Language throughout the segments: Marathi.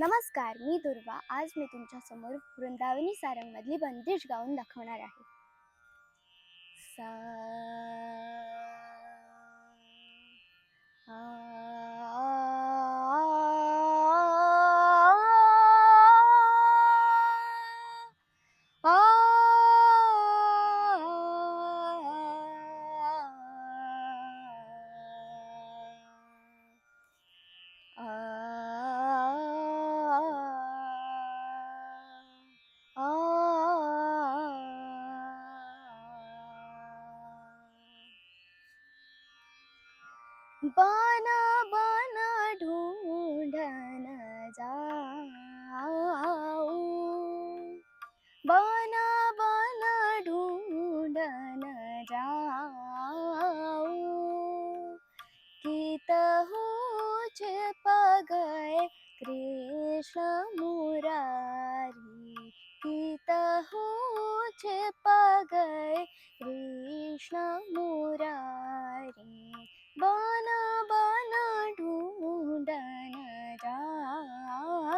नमस्कार, मी दुर्वा. आज मी तुमच्यासमोर वृंदावनी सारंगमधली बंदिश गाऊन दाखवणार आहे. सा आ बन बन ढूंढन जाऊं, बन बन ढूंढन जाऊं, कितहु छिप गए कृष्ण मुरारी, कितहु छिप गए कृष्ण मुरारी, बन बन ढूंढन जाऊं,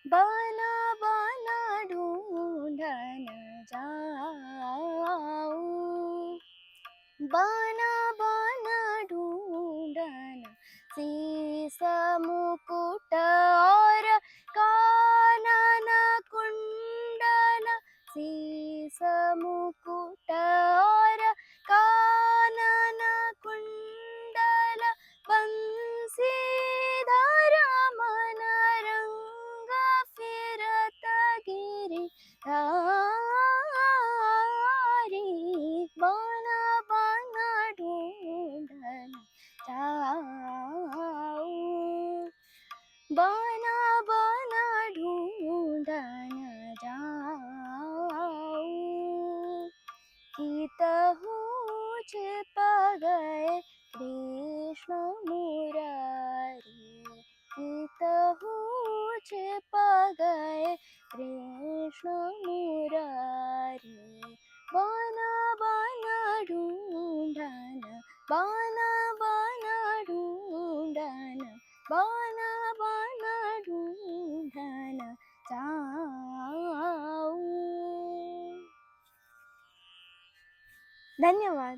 बन बन ढूंढन जाऊं, बन बन ढूंढन शीस मुकुट और कानन कुंडल, शीस मुकुट और कानन कुंडल, बंसीधर मन रंग फिरत गिरि धारी, बन बन ढूंढन जाऊं, बन बन ढूंढन जाऊं, कितहु छिप गए कृष्ण मुरारी, कितहु छिप गए कृष्ण मुरारी, बन बन ढूंढन, बन बन ढूंढन, बन बन ढूंढन जाऊं. धन्यवाद.